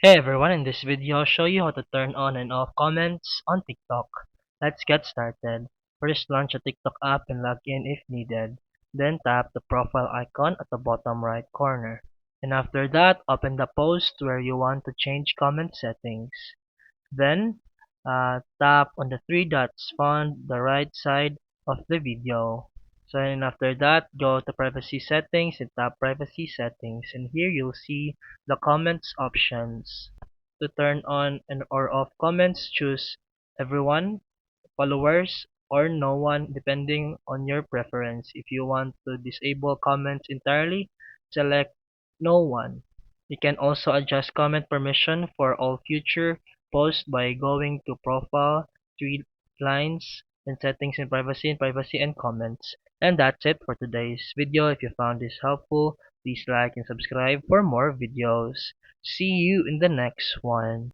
Hey everyone, in this video I'll show you how to turn on and off comments on TikTok. Let's get started. First, launch a TikTok app and log in if needed. Then tap the profile icon at the bottom right corner. And after that, open the post where you want to change comment settings. Then, tap on the three dots found the right side of the video. So and after that, go to privacy settings and tap privacy settings. And here you'll see the comments options. To turn on and or off comments, choose everyone, followers, or no one depending on your preference. If you want to disable comments entirely, select no one. You can also adjust comment permission for all future posts by going to profile, three lines, and settings and privacy and comments. And that's it for today's video. If you found this helpful, please like and subscribe for more videos. See you in the next one.